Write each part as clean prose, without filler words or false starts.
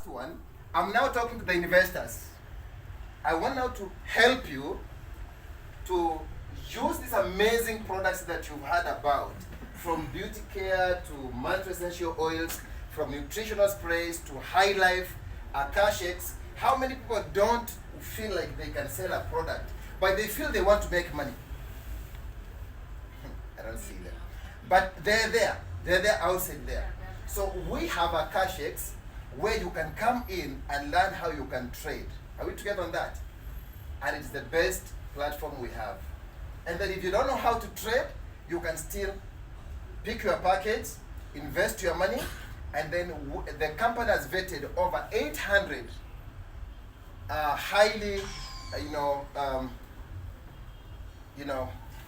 one, I'm now talking to the investors. I want now to help you to use these amazing products that you've heard about, from beauty care to monthly essential oils, from nutritional sprays to high life, cash X. How many people don't feel like they can sell a product, but they feel they want to make money? I don't see them. But they're there. They're there outside there. So we have a cash X where you can come in and learn how you can trade. Are we together on that? And it's the best platform we have. And then if you don't know how to trade, you can still pick your package, invest your money, and then the company has vetted over 800 highly,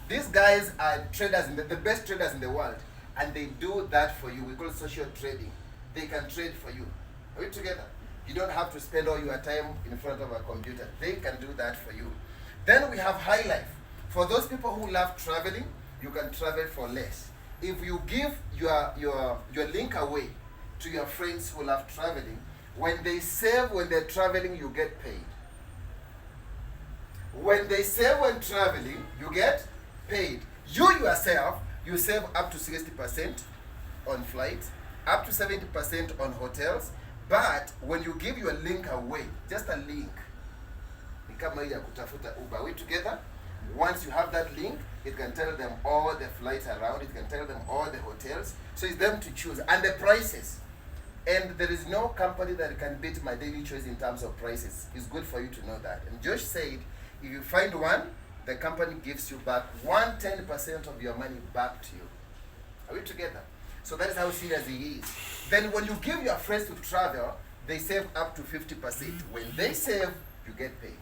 these guys are traders, the best traders in the world, and they do that for you. We call it social trading. They can trade for you. Are we together? You don't have to spend all your time in front of a computer. They can do that for you. Then we have high life. For those people who love traveling, you can travel for less. If you give your link away to your friends who love traveling, when they save when they're traveling, you get paid. When they save when traveling, you get paid. You yourself, you save up to 60% on flights, up to 70% on hotels. But when you give your link away, just a link, are we together? Once you have that link, it can tell them all the flights around, it can tell them all the hotels. So it's them to choose. And the prices. And there is no company that can beat My Daily Choice in terms of prices. It's good for you to know that. And Josh said, if you find one, the company gives you back 110% of your money back to you. Are we together? So that is how serious he is. Then when you give your friends to travel, they save up to 50%. When they save, you get paid.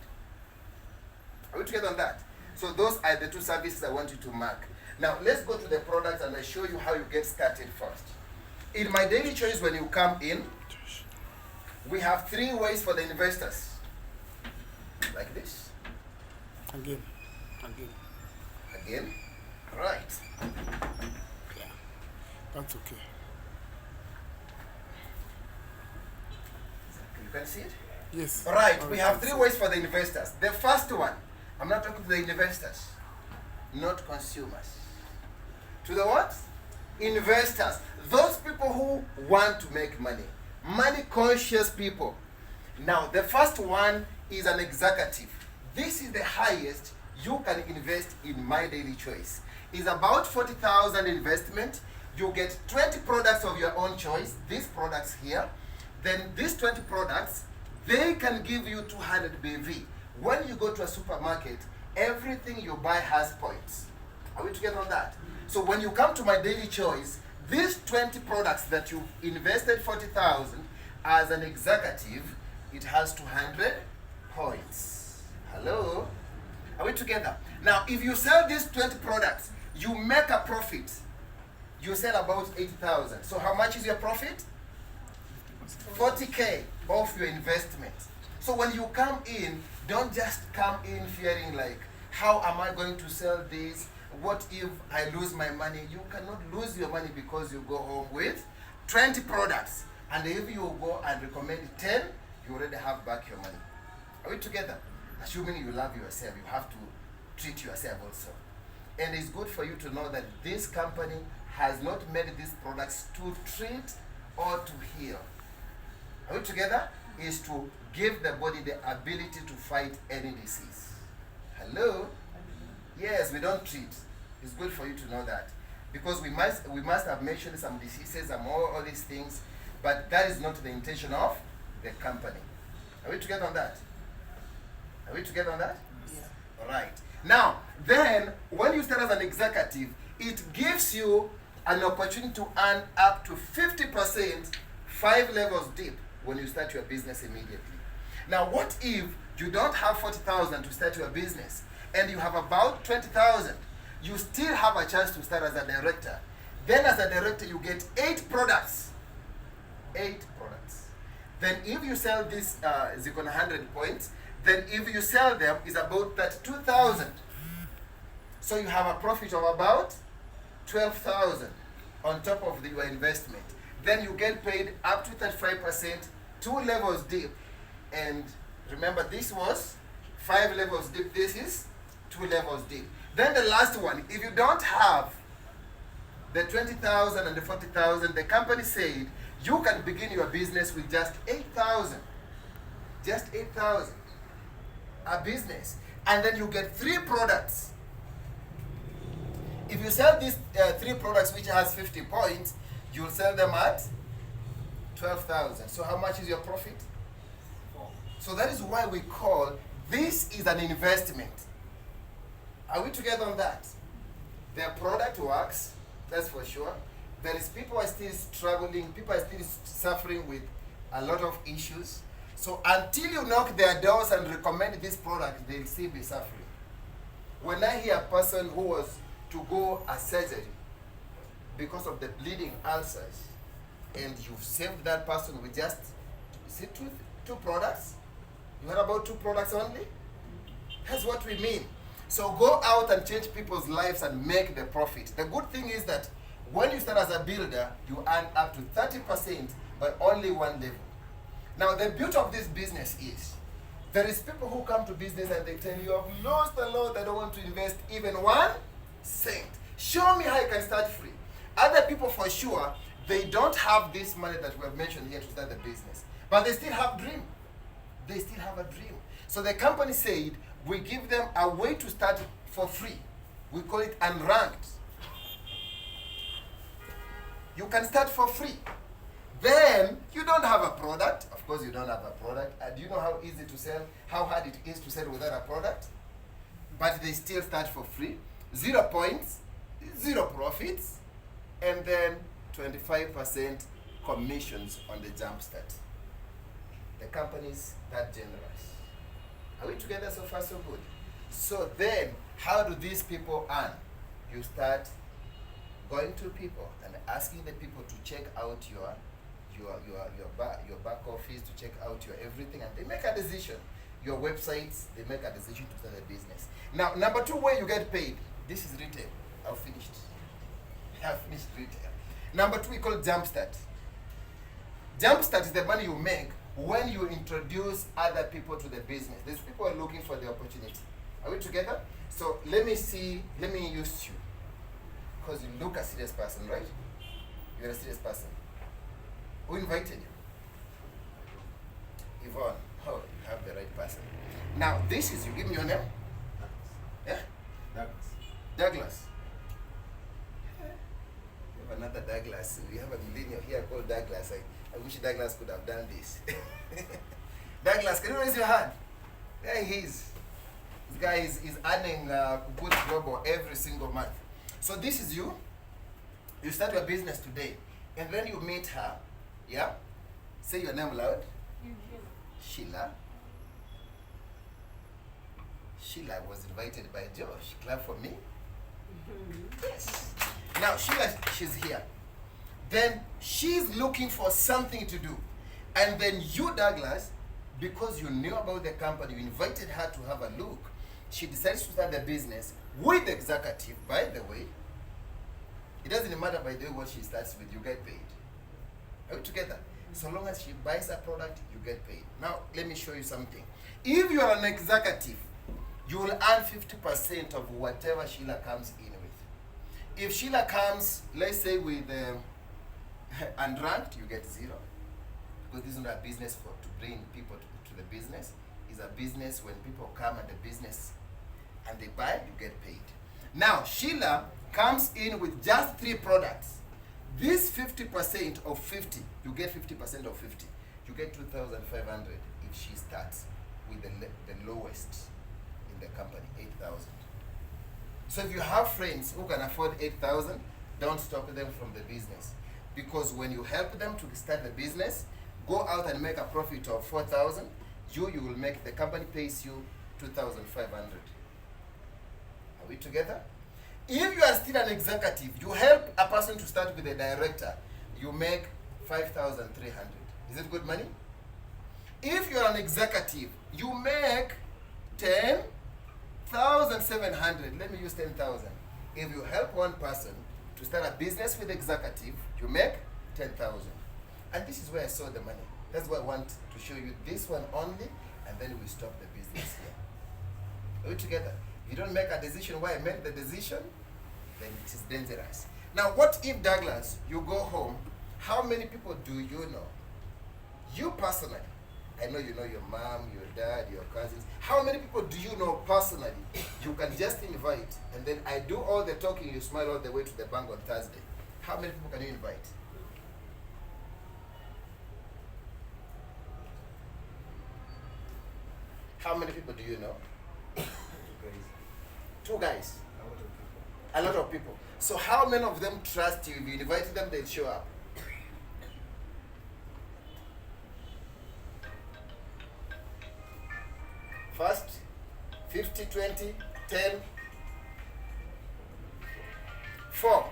Are we together on that? So those are the two services I want you to mark. Now let's go to the products and I show you how you get started first. In My Daily Choice, when you come in, we have 3 ways for the investors. Like this. Again. Right. Yeah. That's okay. You can see it? Yes. Right. We have 3 ways for the investors. The first one, I'm not talking to the investors, not consumers. To the what? Investors. Those people who want to make money. Money conscious people. Now, the first one is an executive. This is the highest you can invest in My Daily Choice. It's about 40,000 investment. You get 20 products of your own choice. These products here. Then these 20 products, they can give you 200 BV. When you go to a supermarket, everything you buy has points. Are we together on that? So when you come to My Daily Choice, these 20 products that you invested 40,000 as an executive, it has 200 points. Hello? Are we together? Now, if you sell these 20 products, you make a profit. You sell about 80,000. So how much is your profit? 40K of your investment. So when you come in, don't just come in fearing like, how am I going to sell this? What if I lose my money? You cannot lose your money because you go home with 20 products. And if you go and recommend 10, you already have back your money. Are we together? Assuming you love yourself, you have to treat yourself also. And it's good for you to know that this company has not made these products to treat or to heal. Are we together? Is to give the body the ability to fight any disease. Hello? Yes, we don't treat. It's good for you to know that. Because we must have mentioned some diseases and all these things, but that is not the intention of the company. Are we together on that? Are we together on that? Yeah. All right. Now, then, when you start as an executive, it gives you an opportunity to earn up to 50%, 5 levels deep, when you start your business immediately. Now, what if you don't have 40,000 to start your business, and you have about 20,000? You still have a chance to start as a director. Then as a director, you get 8 products. 8 products. Then if you sell this Zicon 100 points, then if you sell them, it's about 32,000. So you have a profit of about 12,000 on top of your investment. Then you get paid up to 35% 2 levels deep. And remember, this was 5 levels deep. This is 2 levels deep. Then the last one, if you don't have the 20,000 and the 40,000, the company said you can begin your business with just 8,000. Just 8,000. A business. And then you get 3 products. If you sell these 3 products which has 50 points, you'll sell them at 12,000. So how much is your profit? 4. So that is why we call this is an investment. Are we together on that? Their product works, that's for sure. There is people are still struggling, people are still suffering with a lot of issues. So until you knock their doors and recommend this product, they'll still be suffering. When I hear a person who was to go a surgery because of the bleeding ulcers, and you've saved that person with just, is it two products? You heard about 2 products only? That's what we mean. So go out and change people's lives and make the profit. The good thing is that when you start as a builder, you earn up to 30% by only 1 level. Now the beauty of this business is, there is people who come to business and they tell you, I've lost a lot, I don't want to invest even 1 cent. Show me how you can start free. Other people for sure, they don't have this money that we have mentioned here to start the business. But they still have dream. They still have a dream. So the company said, we give them a way to start for free. We call it unranked. You can start for free. Then you don't have a product. Of course you don't have a product. Do you know how easy to sell, how hard it is to sell without a product? But they still start for free. 0 points, 0 profits, and then 25% commissions on the jumpstart. The company is that generous. Are we together so far, so good? So then, how do these people earn? You start going to people and asking the people to check out your back office, to check out your everything, and they make a decision. Your websites, they make a decision to start a business. Now, number 2 way you get paid. This is retail. I've finished. I've finished retail. Number 2 we call jumpstart. Jumpstart is the money you make when you introduce other people to the business. These people are looking for the opportunity. Are we together? So let me use you. Because you look a serious person, right? You're a serious person. Who invited you? Yvonne. Oh, you have the right person. Now, this is, you give me your name? Yeah? Douglas. You have another Douglas. We have a millennial here called Douglas. I wish Douglas could have done this. Douglas, can you raise your hand? There he is. This guy is earning good global every single month. So this is you. You start your business today. And then you meet her. Yeah? Say your name loud. Sheila. Sheila was invited by Josh. Clap for me. Yes. Now Sheila, she's here. Then she's looking for something to do. And then you, Douglas, because you knew about the company, you invited her to have a look. She decides to start the business with the executive, by the way. It doesn't matter, by the way, what she starts with, you get paid. Are we together? So long as she buys a product, you get paid. Now, let me show you something. If you are an executive, you will earn 50% of whatever Sheila comes in with. If Sheila comes, let's say with unranked, you get 0. Because this is not a business to bring people to the business. It's a business when people come at the business and they buy, you get paid. Now, Sheila comes in with just 3 products. This 50% of 50, you get 50% of 50. You get 2,500 if she starts with the lowest in the company, 8,000. So if you have friends who can afford 8,000, don't stop them from the business. Because when you help them to start the business, go out and make a profit of 4,000, you will make, the company pays you 2,500. Are we together? If you are still an executive, you help a person to start with a director, you make 5,300. Is it good money? If you are an executive, you make 10,700. Let me use 10,000. If you help one person to start a business with executive, you make 10,000. And this is where I saw the money. That's why I want to show you this one only, and then we stop the business here. Are we together? If you don't make a decision why I made the decision, then it is dangerous. Now, what if, Douglas, you go home, how many people do you know? You personally, I know you know your mom, your dad, your cousins. How many people do you know personally you can just invite, and then I do all the talking, you smile all the way to the bank on Thursday? How many people can you invite? How many people do you know? Two guys. A lot of people. So how many of them trust you? If you invited them, they'll show up. First, 50, 20, 10, 4.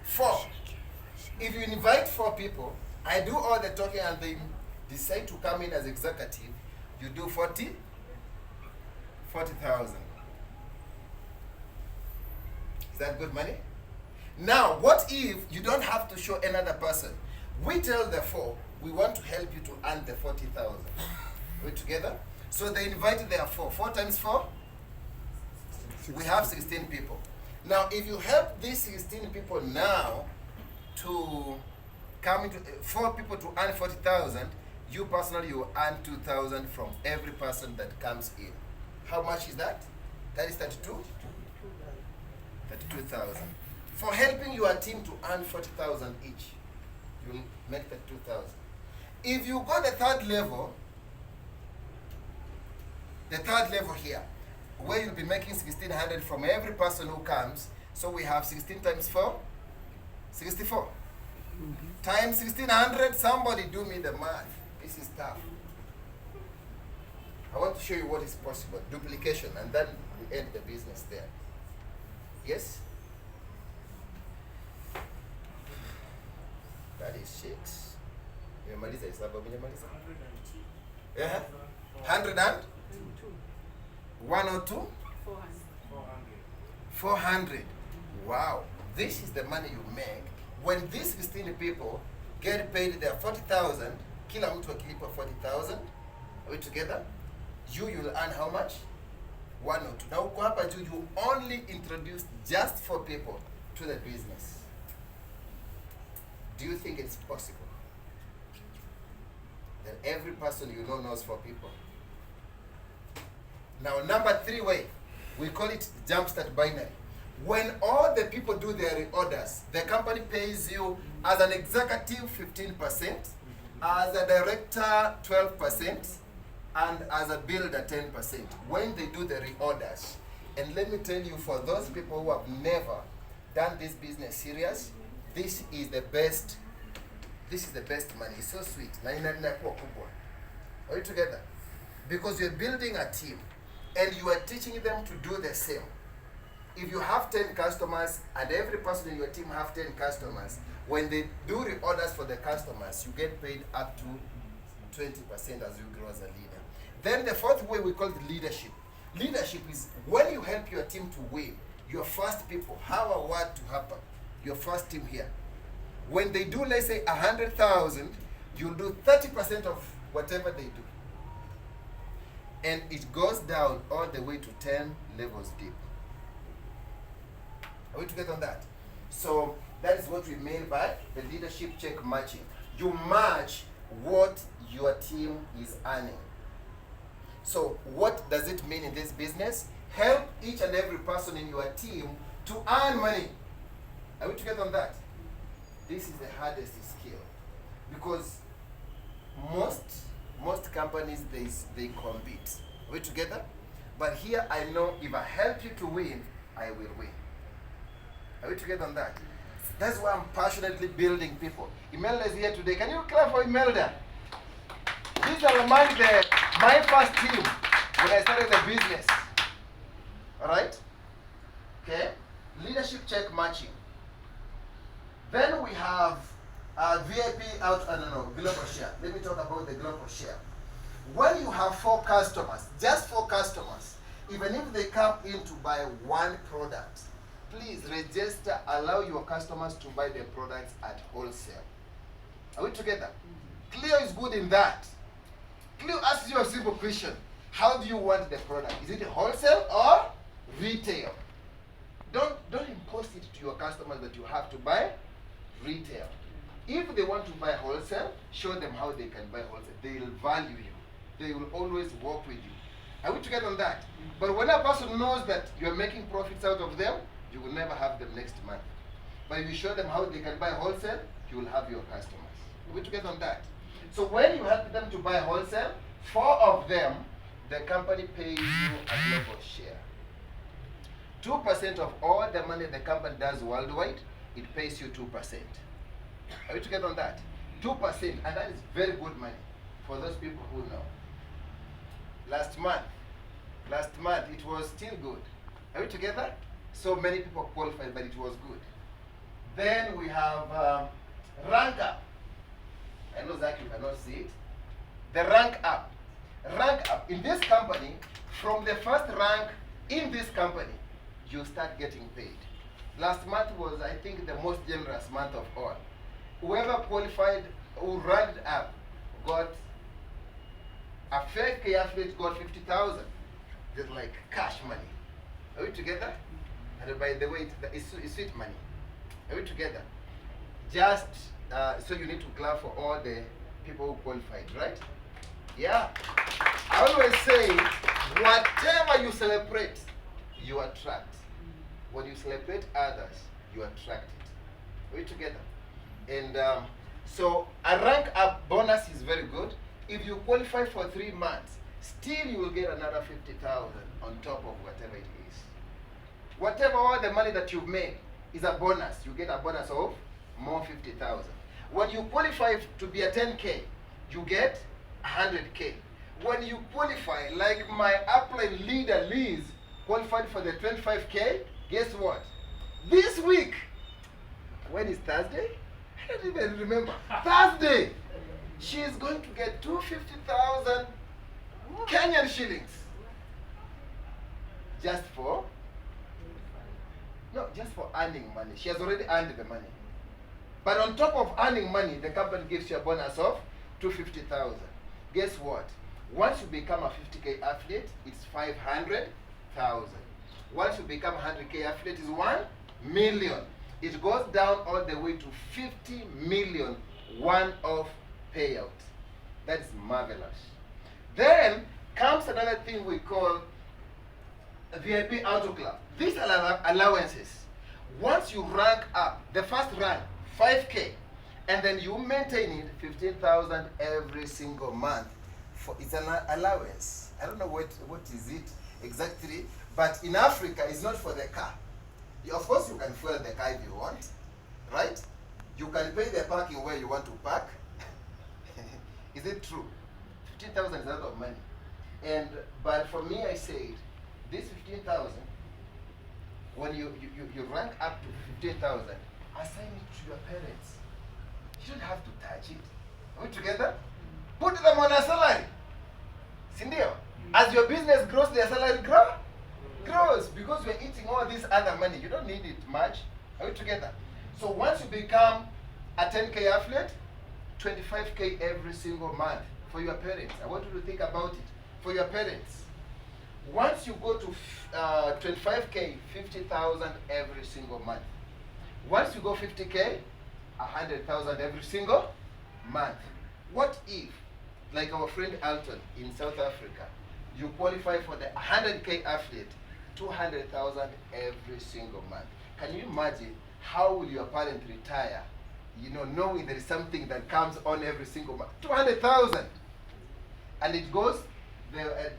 4. If you invite 4 people, I do all the talking and they decide to come in as executive, you do 40,000. Is that good money? Now, what if you don't have to show another person? We tell the 4, we want to help you to earn the 40,000. We together? So they invited their 4. 4 times 4? We have 16 people. Now, if you help these 16 people now to come into 4 people to earn 40,000, you personally you earn 2,000 from every person that comes in. How much is that? That is 32? 32,000. For helping your team to earn 40,000 each, you'll make that 2,000. If you go the third level here, where you'll be making 1,600 from every person who comes, so we have 16 times 4, 64. Times 1,600, somebody do me the math. This is tough. I want to show you what is possible. Duplication, and then we end the business there. Yes? That is 6. Umemaliza hesabu, umemaliza? 100 and? 102? 400. Wow. This is the money you make. When these 16 people get paid their 40,000, kila mtu akilipa 40,000, are we together? You'll earn how much? 102. Now uko hapa juu, you only introduced just 4 people to the business. Do you think it's possible that every person you know knows 4 people? Now, number 3 way, we call it jumpstart binary. When all the people do their reorders, the company pays you as an executive 15%, as a director 12%, and as a builder 10% when they do the reorders. And let me tell you, for those people who have never done this business serious, this is the best money. It's so sweet. Are you together? Because you're building a team and you are teaching them to do the same. If you have 10 customers and every person in your team have 10 customers, when they do reorders for the customers, you get paid up to 20% as you grow as a leader. Then the 4th way, we call it leadership. Leadership is when you help your team to win, your first people, how a word to happen, your first team here. When they do, let's say, 100,000, you'll do 30% of whatever they do. And it goes down all the way to 10 levels deep. Are we together on that? So that is what we mean by the leadership check matching. You match what your team is earning. So what does it mean in this business? Help each and every person in your team to earn money. Are we together on that? This is the hardest skill, because most companies they compete. Are we together? But here I know if I help you to win, I will win. Are we together on that? That's why I'm passionately building people. Imelda is here today. Can you clap for Imelda? These are among my first team when I started the business. Alright? Okay? Leadership check matching. Then we have VIP global share. Let me talk about the global share. When you have 4 customers, just 4 customers, even if they come in to buy 1 product, please register, allow your customers to buy their products at wholesale. Are we together? Cleo is good in that. Cleo asks you a simple question. How do you want the product? Is it wholesale or retail? Don't impose it to your customers that you have to buy retail. If they want to buy wholesale, show them how they can buy wholesale. They will value you. They will always work with you. Are we together on that? But when a person knows that you're making profits out of them, you will never have them next month. But if you show them how they can buy wholesale, you will have your customers. Are we together on that? So when you help them to buy wholesale, 4 of them, the company pays you a global share. 2% of all the money the company does worldwide, it pays you 2%. Are we together on that? 2%, and that is very good money for those people who know. Last month, it was still good. Are we together? So many people qualified, but it was good. Then we have rank up. I know Zach, you cannot see it. The rank up. Rank up. In this company, from the first rank in this company, you start getting paid. Last month was, I think, the most generous month of all. Whoever qualified, who ranked up, got a 5K athlete got 50,000. Just like cash money. Are we together? And by the way, it's sweet money. Are we together? Just so you need to clap for all the people who qualified, right? Yeah. I always say, whatever you celebrate, you attract. When you celebrate others, you attract it. Are we together? And so a rank up bonus is very good. If you qualify for 3 months, still you will get another 50,000 on top of whatever it is. Whatever all the money that you've made is a bonus. You get a bonus of more 50,000. When you qualify to be a 10K, you get 100K. When you qualify, like my upline leader Liz qualified for the 25K, guess what? This week, when is Thursday? I don't even remember. Thursday, she is going to get 250,000 Kenyan shillings. Just for earning money. She has already earned the money. But on top of earning money, the company gives you a bonus of 250,000. Guess what? Once you become a 50K athlete, it's 500,000. Once you become a 100K athlete, it's 1 million. It goes down all the way to 50 million one-off payout. That is marvelous. Then comes another thing we call a VIP Auto Club. These are allowances. Once you rank up, the first rank, 5K, and then you maintain it, 15,000 every single month. It's an allowance. I don't know what is it exactly, but in Africa, it's not for the car. Of course, you can fuel the car if you want, right? You can pay the parking where you want to park. Is it true? 15,000 is a lot of money. But for me, I said, this 15,000, when you rank up to 15,000, assign it to your parents. You don't have to touch it. Are we together? Put them on a salary. Sindio? As your business grows, their salary grows because you're eating all this other money. You don't need it much. Are we together? So once you become a 10K athlete, 25K every single month for your parents. I want you to think about it. For your parents. Once you go to 25K, 50,000 every single month. Once you go 50K, 100,000 every single month. What if, like our friend Alton in South Africa, you qualify for the 100K athlete, 200,000 every single month? Can you imagine how will your parent retire, knowing there is something that comes on every single month? 200,000, and it goes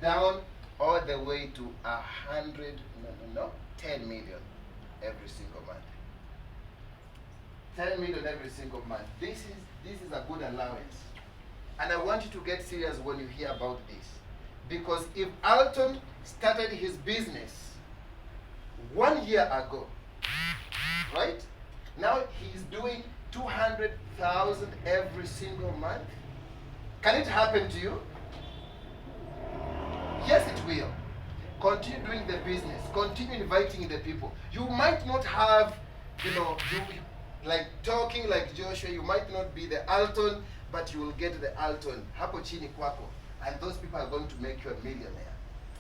down all the way to 10 million every single month. 10 million every single month. This is a good allowance. And I want you to get serious when you hear about this. Because if Alton started his business 1 year ago, right? Now he's doing 200,000 every single month. Can it happen to you? Yes, it will. Continue doing the business. Continue inviting the people. You might not have, like talking like Joshua, you might not be the Alton, but you will get the Alton hapo chini kwako, and those people are going to make you a millionaire.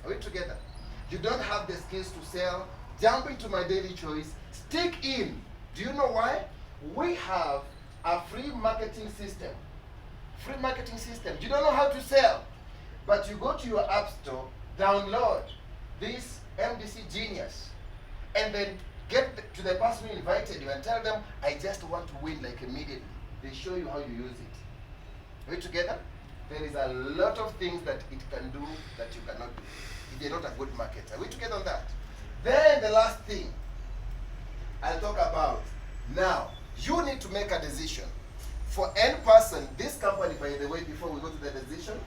Are we together? You don't have the skills to sell, jump into my daily choice, stick in. Do you know why? We have a free marketing system. Free marketing system. You don't know how to sell, but you go to your app store, download this MDC Genius, and then get to the person who invited you and tell them, I just want to win like immediately. They show you how you use it. Are we together? There is a lot of things that it can do that you cannot do if you're not a good marketer. Are we together on that? Then the last thing I'll talk about now, you need to make a decision. For any person, this company, by the way, before we go to the decision,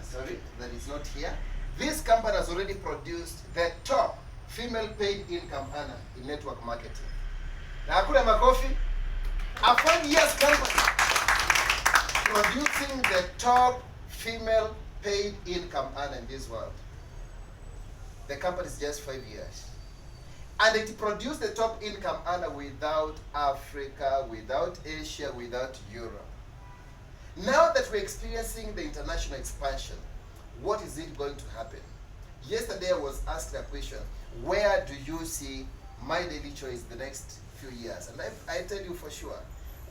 sorry, that is not here, this company has already produced the top female paid income earner in network marketing. Na hakuna makofi. A 5 years company producing the top female paid income earner in this world. The company is just 5 years. And it produced the top income earner without Africa, without Asia, without Europe. Now that we're experiencing the international expansion, what is it going to happen? Yesterday I was asked a question, where do you see my daily choice the next few years? And I tell you for sure,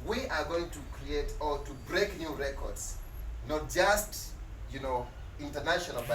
we are going to create or to break new records, not just, international, but